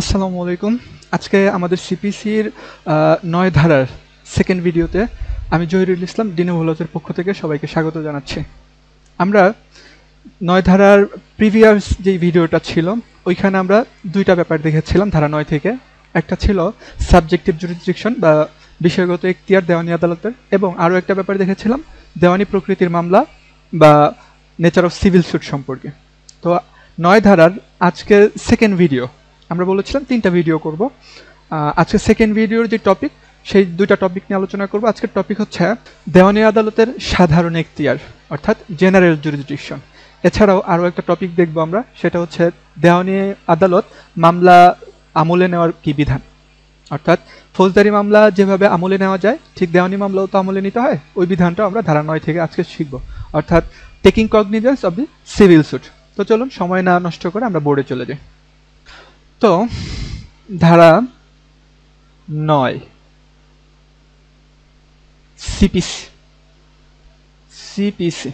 আসসালামু আলাইকুম। আজকে আমাদের সিপিসির ৯ ধারার সেকেন্ড ভিডিওতে আমি জহিরুল ইসলাম ডিনোভো লজের পক্ষ থেকে সবাইকে স্বাগত জানাচ্ছি। আমরা ৯ ধারার প্রিভিয়াস যে ভিডিওটা ছিল ওইখানে আমরা দুইটা ব্যাপার দেখেছিলাম ধারা ৯ থেকে। একটা ছিল সাবজেক্টিভ জুরিসডিকশন বা বিষয়গত এখতিয়ার দেওয়ানি আদালতের, এবং আরও একটা ব্যাপার দেখেছিলাম দেওয়ানি প্রকৃতির মামলা বা নেচার অফ সিভিল স্যুট সম্পর্কে। তো ৯ ধারার আজকে সেকেন্ড ভিডিও, আমরা বলেছিলাম 3টা ভিডিও করব। আজকে সেকেন্ড ভিডিওর যে টপিক সেই দুইটা টপিক নিয়ে আলোচনা করব। আজকের টপিক হচ্ছে দেওয়ানি আদালতের সাধারণ এখতিয়ার অর্থাৎ জেনারেল জুরিসডিকশন। এছাড়াও আরও একটা টপিক দেখব আমরা, সেটা হচ্ছে দেওয়ানি আদালত মামলা আমলে নেওয়ার কি বিধান, অর্থাৎ ফৌজদারি মামলা যেভাবে আমলে নেওয়া যায় ঠিক দেওয়ানি মামলাও তো আমলে নিতে হয়, ওই বিধানটা আমরা ধারা 9 থেকে আজকে শিখব, অর্থাৎ taking cognisance of the civil sweet. তো চলুন সময় না নষ্ট করে আমরা বোর্ডে চলে যাই। তো ধারা 9 সিপিসি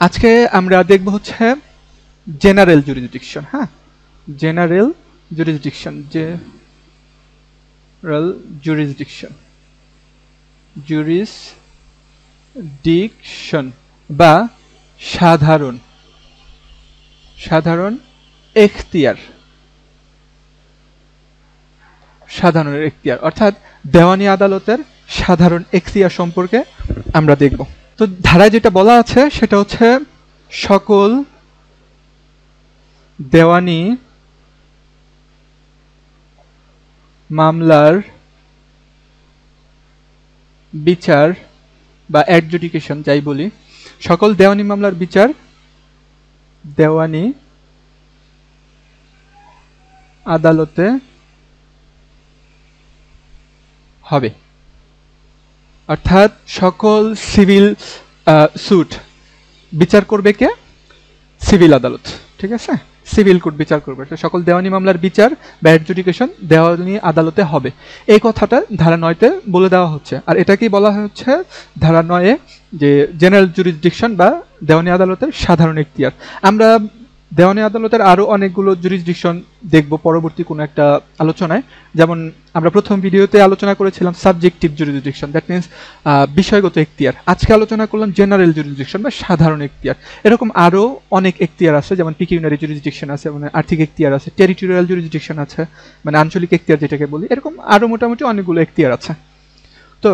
আজকে আমরা দেখব হচ্ছে জেনারেল জুরিসডিকশন। হ্যাঁ, জেনারেল জুরিসডিকশন বা সাধারণ এখতিয়ার, অর্থাৎ দেওয়ানি আদালতের সাধারণ এখতিয়ার সম্পর্কে আমরা দেখব। তো ধারায় যেটা বলা আছে সেটা হচ্ছে সকল দেওয়ানি মামলার বিচার বা অ্যাডজুডিকেশন যাই বলি, সকল দেওয়ানি মামলার বিচার দেওয়ানি আদালতে হবে। অর্থাৎ সকল সিভিল স্যুট বিচার করবে কে? সিভিল আদালত। ঠিক আছে, সিভিল কোর্ট বিচার করবে। সকল দেওয়ানি মামলার বিচার বা অ্যাডজুডিকেশন দেওয়ানি আদালতে হবে, এই কথাটা ধারা 9তে বলে দেওয়া হচ্ছে। আর এটাকেই বলা হচ্ছে ধারা 9-এ যে জেনারেল জুরিসডিকশন বা দেওয়ানি আদালতের সাধারণ এখতিয়ার। আমরা দেওয়ানি আদালতের আরও অনেকগুলো জুরিসডিকশন দেখব পরবর্তী কোনো একটা আলোচনায়। যেমন আমরা প্রথম ভিডিওতে আলোচনা করেছিলাম সাবজেক্টিভ জুরিসডিকশন, দ্যাট মিনস বিষয়গত এখতিয়ার। আজকে আলোচনা করলাম জেনারেল জুরিসডিকশন বা সাধারণ এখতিয়ার। এরকম আরও অনেক এখতিয়ার আছে, যেমন পিকিউনারি জুরিসডিকশন আছে, মানে আর্থিক এখতিয়ার আছে, টেরিটোরিয়াল জুরিসডিকশন আছে, মানে আঞ্চলিক এখতিয়ার যেটাকে বলি। এরকম আরও মোটামুটি অনেকগুলো এখতিয়ার আছে। তো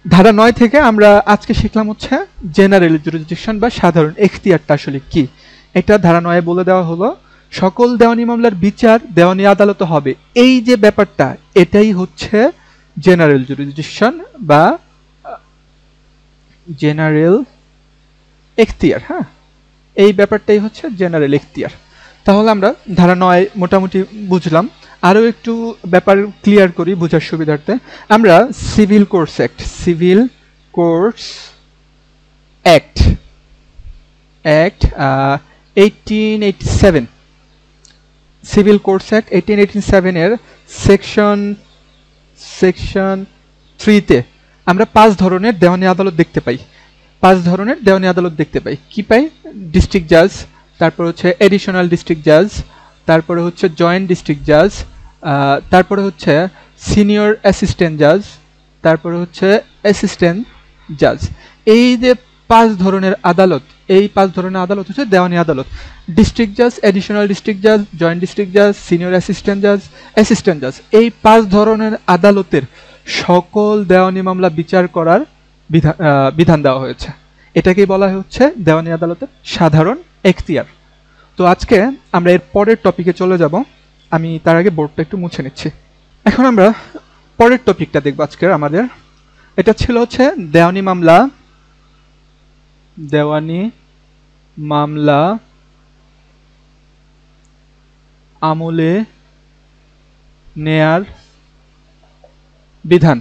ধারা 9 থেকে আমরা আজকে শিখলাম হচ্ছে জেনারেল জুরিসডিকশন বা সাধারণ এখতিয়ারটা আসলে কি। এটা ধারা 9-এ বলে দেওয়া হলো সকল দেওয়ানি মামলার বিচার দেওয়ানি আদালতে হবে, এই যে ব্যাপারটা এটাই হচ্ছে জেনারেল জুরিসডিকশন বা জেনারেল এখতিয়ার। হ্যাঁ, এই ব্যাপারটাই হচ্ছে জেনারেল এখতিয়ার। তাহলে আমরা ধারা 9 মোটামুটি বুঝলাম। আরও একটু ব্যাপার ক্লিয়ার করি বোঝার সুবিধার্থে। আমরা civil courts act 1887 civil courts act 1887-এর সেকশন 3-তে আমরা 5 ধরনের দেওয়ানি আদালত দেখতে পাই। 5 ধরনের দেওয়ানি আদালত দেখতে পাই। কি পাই? ডিস্ট্রিক্ট জাজ, তারপর হচ্ছে এডিশনাল ডিস্ট্রিক্ট জাজ, তারপরে হচ্ছে জয়েন্ট ডিস্ট্রিক্ট জাজ, তারপরে হচ্ছে সিনিয়র অ্যাসিস্ট্যান্ট জাজ, তারপরে হচ্ছে অ্যাসিস্ট্যান্ট জাজ। এই যে 5 ধরনের আদালত, এই 5 ধরনের আদালত হচ্ছে দেওয়ানি আদালত। ডিস্ট্রিক্ট জাজ, এডিশনাল ডিস্ট্রিক্ট জাজ, জয়েন্ট ডিস্ট্রিক্ট জাজ, সিনিয়র অ্যাসিস্ট্যান্ট জাজ, এই 5 ধরনের আদালতের সকল দেওয়ানি মামলা বিচার করার বিধান দেওয়া হয়েছে। এটাকেই বলা হচ্ছে দেওয়ানি আদালতের সাধারণ এখতিয়ার। তো আজকে আমরা এর পরের টপিকে চলে যাব। আমি তার আগে বোর্ডটা একটু মুছে নিচ্ছি। এখন আমরা পরের টপিকটা দেখব আজকের আমাদের। এটা ছিল হচ্ছে দেওয়ানি মামলা আমলে নেয়ার বিধান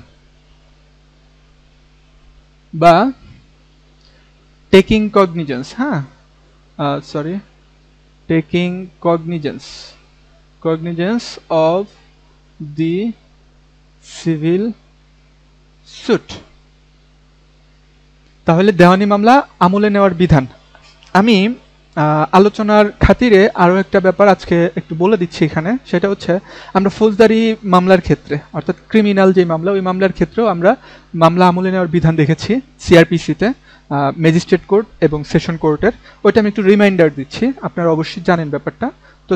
বা taking cognisance. Taking cognizance of the civil sweet. তাহলে দেওয়ানি মামলা আমলে নেওয়ার বিধান। আমি আলোচনার খাতিরে আরও একটা ব্যাপার আজকে একটু বলে দিচ্ছি এখানে, সেটা হচ্ছে আমরা ফৌজদারি মামলার ক্ষেত্রে অর্থাৎ ক্রিমিনাল যে মামলা, ওই মামলার ক্ষেত্রেও আমরা মামলা আমলে নেওয়ার বিধান দেখেছি সিআরপিসিতে, ম্যাজিস্ট্রেট কোর্ট এবং সেশন কোর্টের। ওইটা আমি একটু রিমাইন্ডার দিচ্ছি, আপনারা অবশ্যই জানেন ব্যাপারটা। তো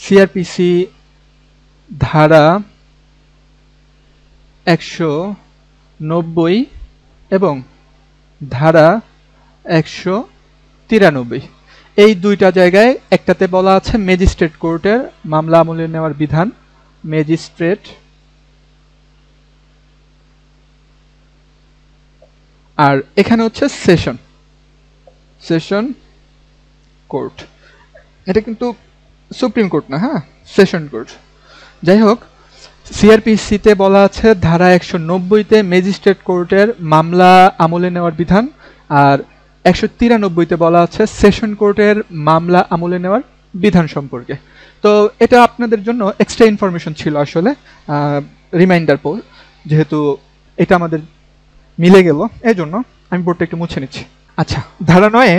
সিআরপিসি ধারা 190 এবং ধারা 193, এই দুইটা জায়গায় একটাতে বলা আছে ম্যাজিস্ট্রেট কোর্টের মামলা আমলে নেওয়ার বিধান, ম্যাজিস্ট্রেট, আর এখানে হচ্ছে সেশন কোর্ট। এটা কিন্তু সুপ্রিম কোর্ট না, হ্যাঁ, সেশন কোর্ট। যাই হোক, সিআরপিসিতে বলা আছে ধারা 190-তে ম্যাজিস্ট্রেট কোর্টের মামলা আমলে নেওয়ার বিধান, আর 193-তে বলা আছে সেশন কোর্টের মামলা আমলে নেওয়ার বিধান সম্পর্কে। তো এটা আপনাদের জন্য এক্সট্রা ইনফরমেশন ছিল আসলে, রিমাইন্ডার পর, যেহেতু এটা আমাদের মিলে গেল, এই জন্য আমি বোর্ডটা একটু মুছে নিচ্ছি। আচ্ছা, ধারা 9-এ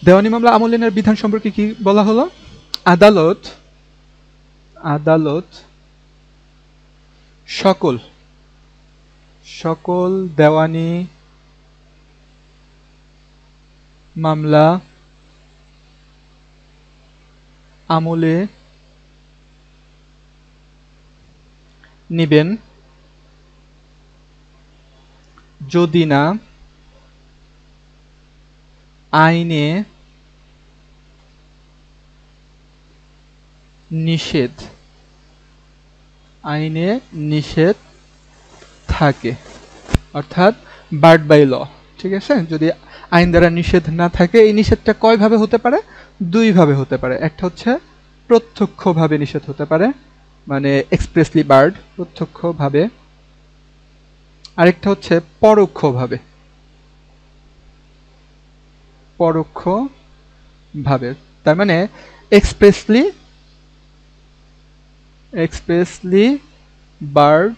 দেওয়ানি মামলা আমলে নেওয়ার বিধান সম্পর্কে কি বলা হলো? আদালত সকল দেওয়ানি মামলা আমলে নিবেন যদি না আইনে নিষেধ থাকে, অর্থাৎ বার্ড বাই ল। ঠিক আছে, যদি আইন দ্বারা নিষেধ না থাকে, এই নিষেধটা কয়ভাবে হতে পারে? দুইভাবে হতে পারে। একটা হচ্ছে প্রত্যক্ষভাবে নিষেধ হতে পারে, মানে এক্সপ্রেসলি বার্ড, প্রত্যক্ষভাবে। আরেকটা হচ্ছে পরোক্ষভাবে, তার মানে এক্সপ্রেসলি বার্ড,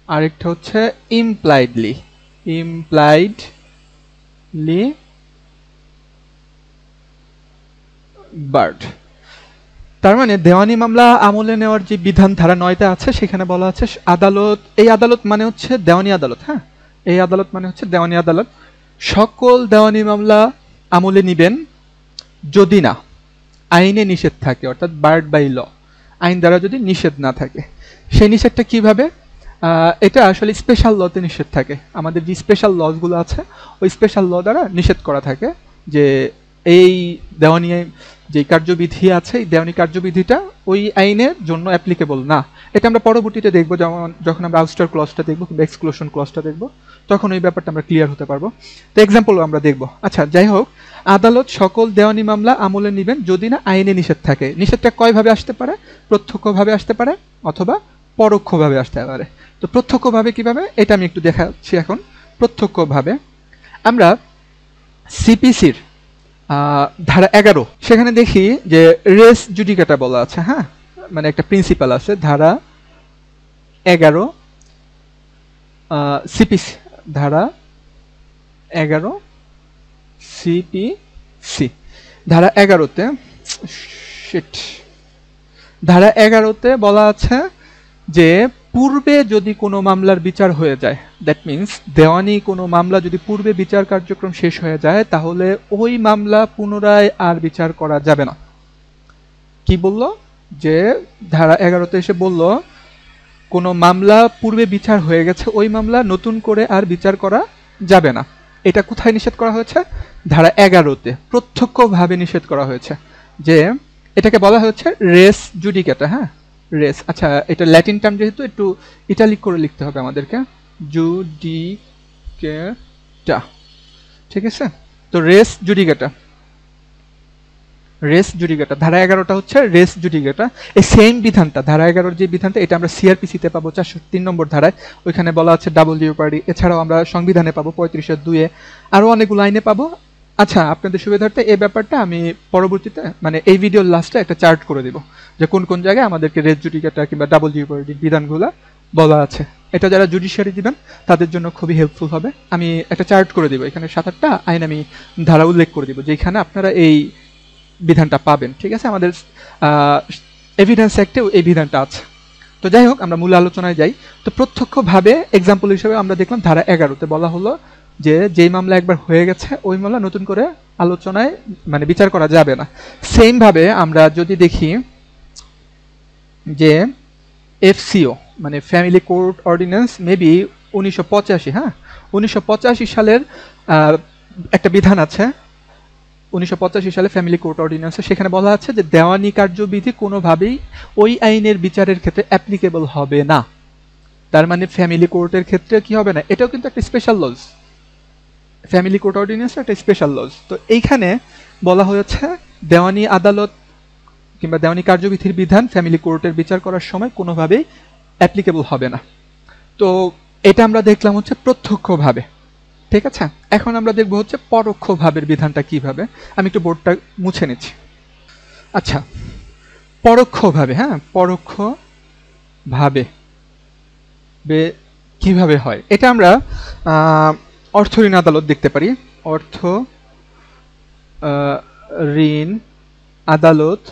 আরেকটা হচ্ছে ইমপ্লাইডলি বার্ড। তার মানে দেওয়ানি মামলা আমলে নেওয়ার যে বিধান ধারা 9-তে আছে, সেখানে বলা আছে এই আদালত মানে হচ্ছে দেওয়ানি আদালত, হ্যাঁ, এই আদালত মানে হচ্ছে দেওয়ানি আদালত সকল দেওয়ানি মামলা আমলে নিবেন যদি না আইনে নিষেধ থাকে, অর্থাৎ বার্ড বাই ল, আইন দ্বারা যদি নিষেধ না থাকে। সেই নিষেধটা কিভাবে? এটা আসলে স্পেশাল লতে নিষেধ থাকে। আমাদের যে স্পেশাল লসগুলো আছে, ওই স্পেশাল ল দ্বারা নিষেধ করা থাকে যে এই দেওয়ানি যে কার্যবিধি আছে, এই দেওয়ানি কার্যবিধিটা ওই আইনের জন্য অ্যাপ্লিকেবল না। এটা আমরা পরবর্তীতে দেখবো, যখন আমরা আউটস্টার ক্লজটা দেখবো কিংবা এক্সক্লুশন ক্লজটা দেখবো, তখন ওই ব্যাপারটা আমরা ক্লিয়ার হতে পারবো। তো এক্সাম্পলও আমরা দেখবো। আচ্ছা, যাই হোক, আদালত সকল দেওয়ানি মামলা আমলে নেবেন যদি না আইনে নিষেধ থাকে। নিষেধটা কয়ভাবে আসতে পারে? প্রত্যক্ষভাবে আসতে পারে অথবা পরোক্ষভাবে আসতে পারে। তো প্রত্যক্ষভাবে কিভাবে, এটা আমি একটু দেখাচ্ছি এখন। প্রত্যক্ষভাবে আমরা সিপিসির ধারা 11 সেখানে দেখি যে রেস জুডিকাটা বলা আছে, হ্যাঁ, মানে একটা প্রিন্সিপাল আছে ধারা 11 সিপিসি, ধারা 11 সিপিসি। ধারা 11-তে বলা আছে যে পূর্বে যদি কোনো মামলার বিচার হয়ে যায়, দ্যাট মিনস দেওয়ানি কোনো মামলা যদি পূর্বে বিচার কার্যক্রম শেষ হয়ে যায়, তাহলে ওই মামলা পুনরায় আর বিচার করা যাবে না। কি বলল? যে ধারা 11-তে এসে বলল কোনো মামলা পূর্বে বিচার হয়ে গেছে, ওই মামলা নতুন করে আর বিচার করা যাবে না। এটা কোথায় নিষেধ করা হয়েছে? ধারা 11-তে প্রত্যক্ষভাবে নিষেধ করা হয়েছে, যে এটাকে বলা হচ্ছে রেস জুডিকাটা, হ্যাঁ, রেস। আচ্ছা, এটা ল্যাটিন টার্ম যেহেতু একটু ইটালিক করে লিখতে হবে আমাদেরকে, জুডিকেটা। ঠিক আছে, তো রেস জুডিকেটা ধারা 11টা হচ্ছে রেস জুডিকেটা। এই সেম বিধানটা, ধারা 11-র যে বিধানটা, এটা আমরা সিআরপিসিতে পাবো 403 নম্বর ধারায়, ওইখানে বলা আছে ডাবল জিওপার্ডি। এছাড়াও আমরা সংবিধানে পাবো 35-2-এ, আরও অনেকগুলো আইনে পাবো। আচ্ছা, আপনাদের সুবিধার্থে এই ব্যাপারটা আমি পরবর্তীতে, মানে এই ভিডিওর লাস্টে একটা চার্ট করে দিব, যে কোন কোন জায়গায় আমাদেরকে রেস জুডিকেটা কিংবা ডাবল জিওপার্ডি বিধানগুলো বলা আছে। এটা যারা জুডিশিয়ারি দিবেন তাদের জন্য খুবই হেল্পফুল হবে। আমি একটা চার্ট করে দিব, এখানে 7-8টা আইন আমি ধারা উল্লেখ করে দিব যেখানে আপনারা এই বিধানটা পাবেন। ঠিক আছে, আমাদের এভিডেন্স অ্যাক্টেও এই বিধানটা আছে। তো যাই হোক, আমরা মূল আলোচনায় যাই। তো প্রত্যক্ষভাবে এক্সাম্পল হিসেবে আমরা দেখলাম ধারা 11তে বলা হলো যে যেই মামলা একবার হয়ে গেছে ওই মামলা নতুন করে আলোচনায় মানে বিচার করা যাবে না। সেম ভাবে আমরা যদি দেখি যে এফসিও মানে ফ্যামিলি কোর্ট অর্ডিন্যান্স মেবি 1985, হ্যাঁ 1985 সালের একটা বিধান আছে 1985 সালে ফ্যামিলি কোর্ট অর্ডিন্যান্সে, সেখানে বলা আছে যে দেওয়ানি কার্যবিধি কোনোভাবেই ওই আইনের বিচারের ক্ষেত্রে অ্যাপ্লিকেবল হবে না। তার মানে ফ্যামিলি কোর্টের ক্ষেত্রে কি হবে না, এটাও কিন্তু একটা special laws, family court ordinance একটা স্পেশাল লজ। তো এইখানে বলা হয়েছে দেওয়ানি আদালত কিংবা দেওয়ানি কার্যবিধির বিধান ফ্যামিলি কোর্টের বিচার করার সময় কোনোভাবেই অ্যাপ্লিকেবল হবে না। তো এটা আমরা দেখলাম হচ্ছে প্রত্যক্ষভাবে। ঠিক আছে, এখন আমরা দেখব হচ্ছে পরোক্ষভাবের বিধানটা কিভাবে। আমি একটু বোর্ডটা মুছে নিচ্ছি। আচ্ছা, পরোক্ষভাবে, হ্যাঁ পরোক্ষভাবে কিভাবে হয় এটা আমরা অর্থ ঋণ আদালত দেখতে পারি। অর্থ ঋণ আদালত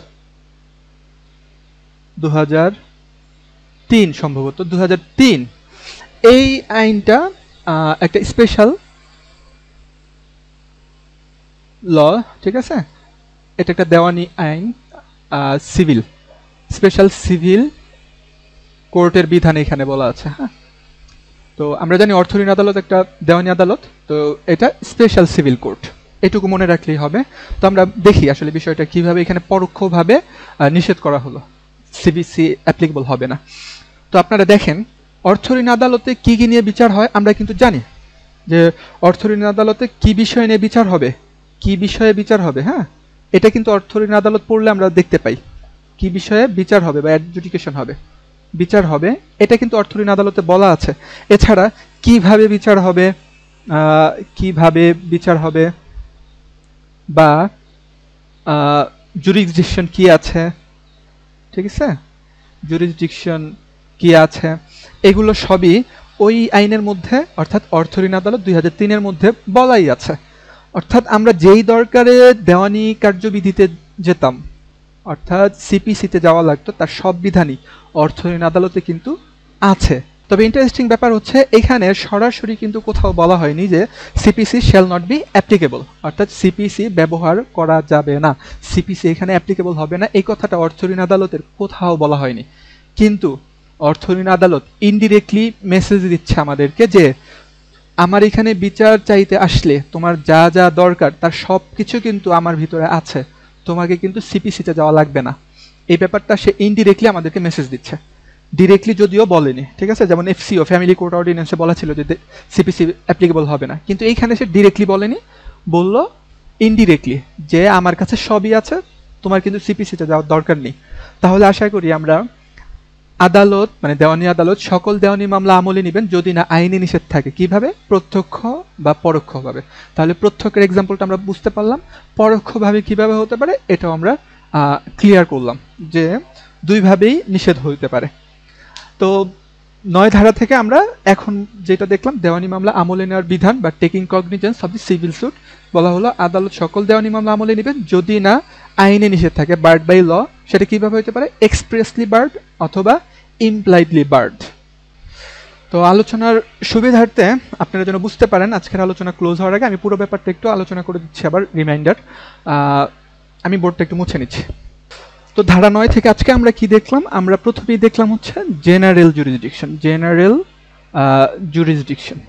2003 সম্ভবত 2003 এই আইনটা একটা স্পেশাল ল। ঠিক আছে, এটা একটা দেওয়ানি আইন, সিভিল স্পেশাল সিভিল কোর্টের বিধান এখানে বলা আছে। হ্যাঁ, তো আমরা জানি অর্থ ঋণ আদালত একটা দেওয়ানি আদালত, তো এটা স্পেশাল সিভিল কোর্ট, এটুকু মনে রাখলেই হবে। তো আমরা দেখি আসলে বিষয়টা কিভাবে এখানে পরোক্ষভাবে নিষেধ করা হলো, সিপিসি অ্যাপ্লিকেবল হবে না। তো আপনারা দেখেন অর্থ ঋণ আদালতে কি কি নিয়ে বিচার হয় আমরা কিন্তু জানি যে অর্থ ঋণ আদালতে কি বিষয় নিয়ে বিচার হবে, কি বিষয়ে বিচার হবে। হ্যাঁ, এটা কিন্তু অর্থ ঋণ আদালত পড়লে আমরা দেখতে পাই কি বিষয়ে বিচার হবে বা অ্যাডজুডিকেশন হবে, বিচার হবে, এটা কিন্তু অর্থ ঋণ আদালতে বলা আছে। এছাড়া কিভাবে বিচার হবে, কিভাবে বিচার হবে বা জুরিসডিকশন কি আছে, ঠিক আছে, জুরিসডিকশন কি আছে, এগুলো সবই ওই আইনের মধ্যে অর্থাৎ অর্থ ঋণ আদালত 2003-এর মধ্যে বলাই আছে। অর্থাৎ আমরা যেই দরকারে দেওয়ানি কার্যবিধিতে যেতাম অর্থাৎ সিপিসিতে যাওয়া লাগতো তার সব বিধানই অর্থ ঋণ আদালতে কিন্তু আছে। তবে ইন্টারেস্টিং ব্যাপার হচ্ছে এখানে সরাসরি কিন্তু কোথাও বলা হয়নি যে CPC shall not be applicable, অর্থাৎ সিপিসি ব্যবহার করা যাবে না, সিপিসি এখানে অ্যাপ্লিকেবল হবে না, এই কথাটা অর্থ ঋণ আদালতের কোথাও বলা হয়নি। কিন্তু অর্থ ঋণ আদালত ইনডিরেক্টলি মেসেজ দিচ্ছে আমাদেরকে যে আমার এখানে বিচার চাইতে আসলে তোমার যা যা দরকার তার সব কিছু কিন্তু আমার ভিতরে আছে, তোমাকে কিন্তু সিপিসিতে যাওয়া লাগবে না। এই ব্যাপারটা সে ইনডিরেক্টলি আমাদেরকে মেসেজ দিচ্ছে, ডিরেক্টলি যদিও বলেনি। ঠিক আছে, যেমন এফসিও ফ্যামিলি কোর্ট অর্ডিন্যান্সে বলা ছিল যে সিপিসি অ্যাপ্লিকেবল হবে না, কিন্তু এইখানে সে ডিরেক্টলি বলেনি, বলল ইনডিরেক্টলি যে আমার কাছে সবই আছে, তোমার কিন্তু সিপিসিতে যাওয়ার দরকার নেই। তাহলে আশা করি আমরা আদালত মানে দেওয়ানি আদালত সকল দেওয়ানি মামলা আমলে নেবেন যদি না আইনি নিষেধ থাকে। কিভাবে, প্রত্যক্ষ বা পরোক্ষভাবে। তাহলে প্রত্যক্ষের এক্সাম্পলটা আমরা বুঝতে পারলাম, পরোক্ষভাবে কিভাবে হতে পারে এটাও আমরা ক্লিয়ার করলাম যে দুইভাবেই নিষেধ হতে পারে। তো 9 ধারা থেকে আমরা এখন যেটা দেখলাম দেওয়ানি মামলা আমলে নেওয়ার বিধান বা taking cognizance of the civil suit, বলা হলো আদালত সকল দেওয়ানি মামলা আমলে নেবেন যদি না আইনে নিষেধ থাকে, বার্ড বাই ল। সেটা কিভাবে হতে পারে, এক্সপ্রেসলি বার্ড অথবা ইমপ্লাইডলি বার্ড। তো আলোচনার সুবিধার্থে আপনারা যেন বুঝতে পারেন আজকের আলোচনা ক্লোজ হওয়ার আগে আমি পুরো ব্যাপারটা একটু আলোচনা করে দিচ্ছি, আবার রিমাইন্ডার। আমি বোর্ডটা একটু মুছে নিচ্ছি। তো ধারা 9 থেকে আজকে আমরা কি দেখলাম, আমরা প্রথমেই দেখলাম হচ্ছে general jurisdiction, general jurisdiction,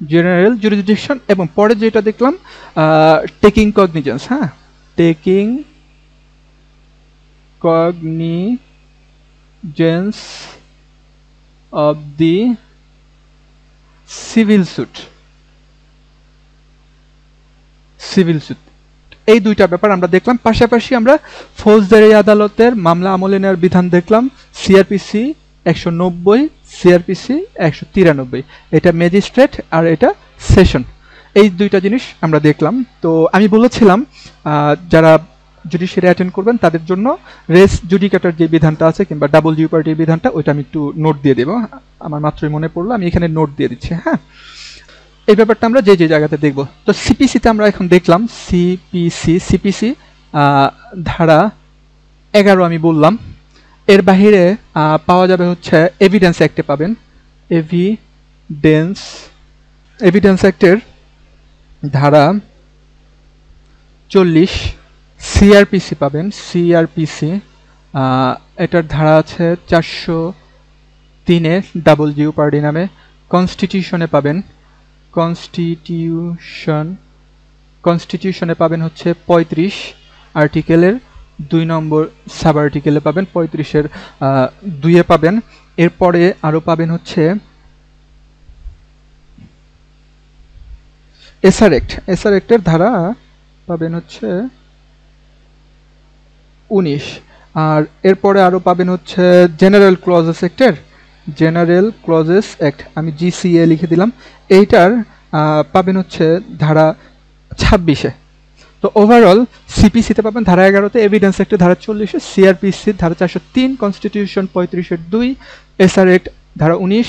general jurisdiction, এবং পরে যেটা দেখলাম টেকিং কগনিজেন্স। হ্যাঁ, taking cognizance of the civil suit, civil suit, এই দুইটা ব্যাপার আমরা দেখলাম। পাশাপাশি আমরা ফৌজদারি আদালতের মামলা আমলে নেওয়ার বিধান দেখলাম, সিআরপিসি 190, সিআরপিসি 193, এটা ম্যাজিস্ট্রেট আর এটা সেশন, এই দুইটা জিনিস আমরা দেখলাম। তো আমি বলেছিলাম যারা জুডিশিয়ারি অ্যাটেন্ড করবেন তাদের জন্য রেস জুডিকেটর যে বিধানটা আছে কিংবা ডাবল জিওপার্ডির বিধানটা ওইটা আমি একটু নোট দিয়ে দেবো। আমার মাত্রই মনে পড়লো, আমি এখানে নোট দিয়ে দিচ্ছি। হ্যাঁ, এই ব্যাপারটা আমরা যে জায়গাতে দেখব। তো সিপিসিতে আমরা এখন দেখলাম সিপিসি ধারা 11 আমি বললাম। এর বাহিরে পাওয়া যাবে হচ্ছে এভিডেন্স অ্যাক্টে পাবেন, এভিডেন্স অ্যাক্টের ধারা 40। সিআরপিসি পাবেন, সিআরপিসি এটার ধারা আছে 403-এ ডাবল জিওপার্ডি নামে। কনস্টিটিউশনে পাবেন, কনস্টিটিউশনে পাবেন হচ্ছে 35 আর্টিকেলের 2 নম্বর সাব আর্টিকেলে পাবেন, 35-এর 2-এ পাবেন। এরপরে আরও পাবেন হচ্ছে এসআর অ্যাক্টের ধারা পাবেন হচ্ছে 19। আর এরপরে আরও পাবেন হচ্ছে জেনারেল ক্লজেস অ্যাক্ট, আমি জিসিএ লিখে দিলাম। এইটার পাবেন হচ্ছে ধারা 26-এ। তো ওভারঅল সিপিসিতে পাবেন ধারা 11-তে, এভিডেন্স অ্যাক্টে ধারা 40-এ, সিআরপিসি ধারা 403, কনস্টিটিউশন 35-এর 2, এসআর অ্যাক্ট ধারা 19,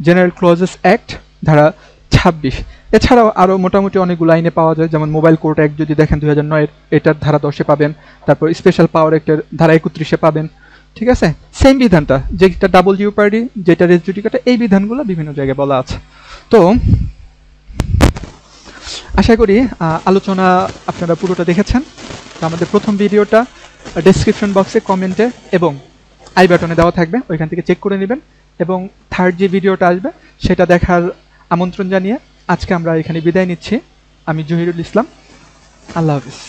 জেনারেল ক্লজেস অ্যাক্ট ধারা 26। এছাড়াও আরও মোটামুটি অনেকগুলো আইনে পাওয়া যায়, যেমন মোবাইল কোর্ট অ্যাক্ট যদি দেখেন 2009-এর, এটার ধারা 10-এ পাবেন। তারপর স্পেশাল পাওয়ার অ্যাক্টের ধারা 31-এ পাবেন। ঠিক আছে, সেম বিধানটা, যেটা ডাবল জিওপার্ডি, যেটা রেস জুডিকেটর, এই বিধানগুলো বিভিন্ন জায়গায় বলা আছে। তো আশা করি আলোচনা আপনারা পুরোটা দেখেছেন। তো আমাদের প্রথম ভিডিওটা ডেসক্রিপশন বক্সে, কমেন্টে এবং আই বাটনে দেওয়া থাকবে, ওইখান থেকে চেক করে নেবেন। এবং থার্ড যে ভিডিওটা আসবে সেটা দেখার আমন্ত্রণ জানিয়ে আজকে আমরা এখানে বিদায় নিচ্ছি। আমি জহিরুল ইসলাম, আল্লাহ হাফিজ।